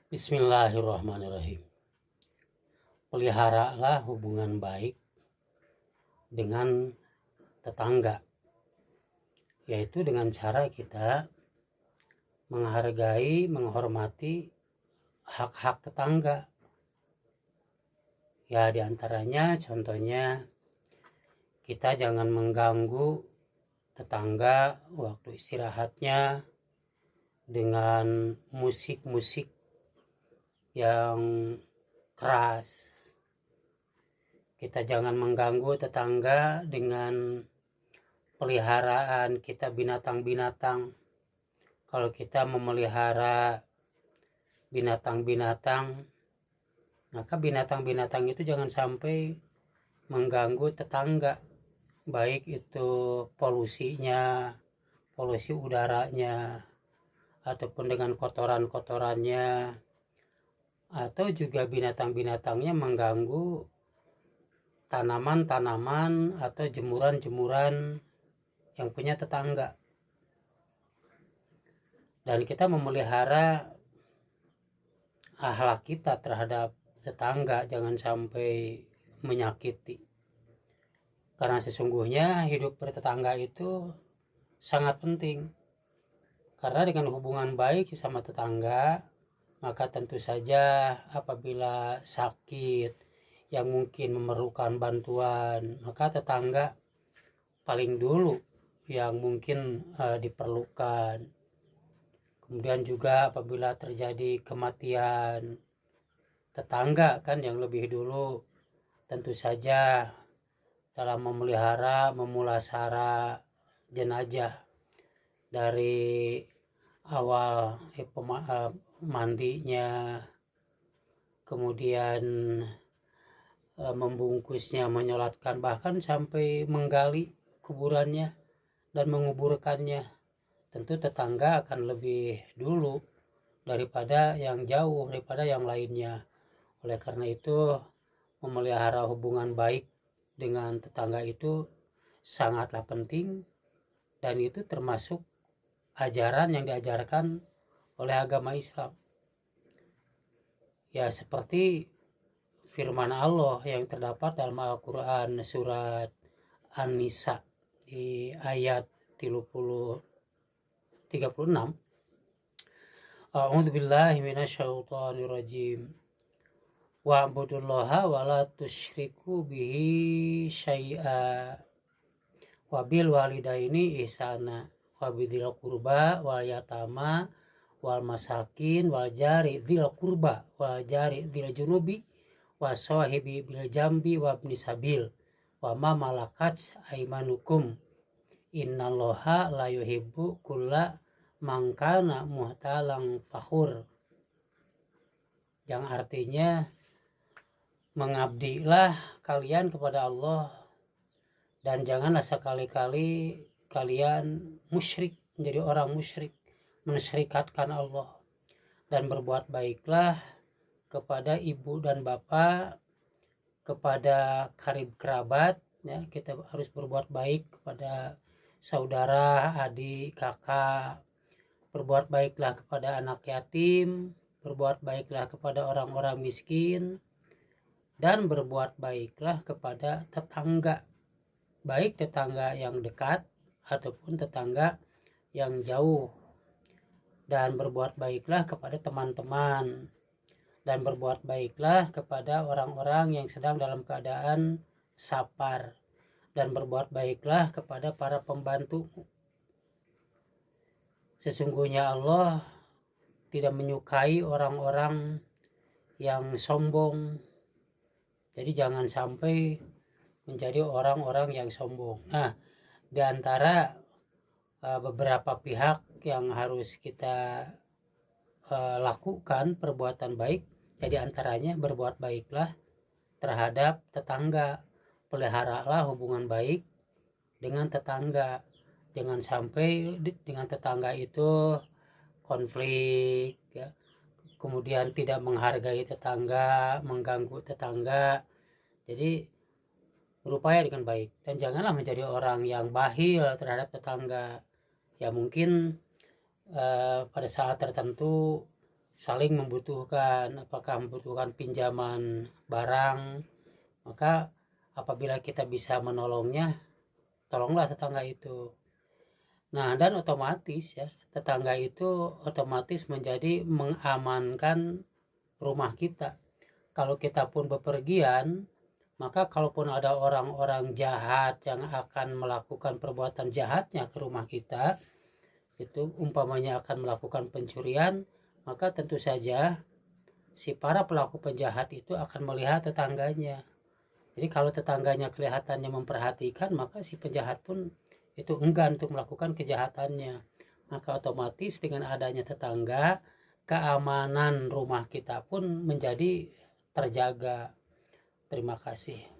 Bismillahirrahmanirrahim. Peliharalah hubungan baik dengan tetangga, yaitu dengan cara kita menghargai, menghormati hak-hak tetangga. Ya, diantaranya contohnya kita jangan mengganggu tetangga waktu istirahatnya dengan musik-musik yang keras. Kita jangan mengganggu tetangga dengan peliharaan kita binatang-binatang. Kalau kita memelihara binatang-binatang, maka binatang-binatang itu jangan sampai mengganggu tetangga, baik itu polusinya, polusi udaranya, ataupun dengan kotoran-kotorannya, atau juga binatang-binatangnya mengganggu tanaman-tanaman atau jemuran-jemuran yang punya tetangga. Dan kita memelihara akhlak kita terhadap tetangga jangan sampai menyakiti. Karena sesungguhnya hidup bertetangga itu sangat penting. Karena dengan hubungan baik sama tetangga, maka tentu saja apabila sakit yang mungkin memerlukan bantuan, maka tetangga paling dulu yang mungkin diperlukan. Kemudian juga apabila terjadi kematian tetangga kan yang lebih dulu, tentu saja dalam memelihara, memulasara jenazah dari awal mandinya, kemudian membungkusnya, menyolatkan, bahkan sampai menggali kuburannya dan menguburkannya. Tentu tetangga akan lebih dulu daripada yang jauh, daripada yang lainnya. Oleh karena itu, memelihara hubungan baik dengan tetangga itu sangatlah penting, dan itu termasuk ajaran yang diajarkan oleh agama Islam. Ya, seperti firman Allah yang terdapat dalam Al-Quran surat An-Nisa di ayat 36. A'udzubillahi minasyaitonirrajim. Wa'budullaha wa la tusyriku bihi syai'a wa bil walidaini ihsana wa bidil qurba wal yatama wal masakin wal jari dzil qurba wal jari dzil junubi wa sahibi bil jambi wa ibni sabil wa ma malakat aimanukum innallaha la yuhibbu kulla man kana muhtalang fakhur. Yang artinya, mengabdilah kalian kepada Allah dan janganlah sekali-kali kalian musyrik, menjadi orang musyrik, mensyirikatkan Allah, dan berbuat baiklah kepada ibu dan bapak, kepada karib kerabat, ya, kita harus berbuat baik kepada saudara, adik, kakak, berbuat baiklah kepada anak yatim, berbuat baiklah kepada orang-orang miskin, dan berbuat baiklah kepada tetangga, baik tetangga yang dekat ataupun tetangga yang jauh, dan berbuat baiklah kepada teman-teman, dan berbuat baiklah kepada orang-orang yang sedang dalam keadaan safar, dan berbuat baiklah kepada para pembantu. Sesungguhnya Allah tidak menyukai orang-orang yang sombong. Jadi jangan sampai menjadi orang-orang yang sombong. Nah, di antara beberapa pihak yang harus kita lakukan perbuatan baik, jadi antaranya berbuat baiklah terhadap tetangga. Peliharalah hubungan baik dengan tetangga. Jangan sampai dengan tetangga itu konflik, ya. Kemudian tidak menghargai tetangga, mengganggu tetangga. Jadi berupaya dengan baik, dan janganlah menjadi orang yang bakhil terhadap tetangga. Ya mungkin pada saat tertentu saling membutuhkan, apakah membutuhkan pinjaman barang, maka apabila kita bisa menolongnya, tolonglah tetangga itu. Nah, dan otomatis ya, tetangga itu otomatis menjadi mengamankan rumah kita. Kalau kita pun bepergian, maka kalaupun ada orang-orang jahat yang akan melakukan perbuatan jahatnya ke rumah kita, itu umpamanya akan melakukan pencurian, maka tentu saja si para pelaku penjahat itu akan melihat tetangganya. Jadi kalau tetangganya kelihatannya memperhatikan, maka si penjahat pun itu enggan untuk melakukan kejahatannya. Maka otomatis dengan adanya tetangga, keamanan rumah kita pun menjadi terjaga. Terima kasih.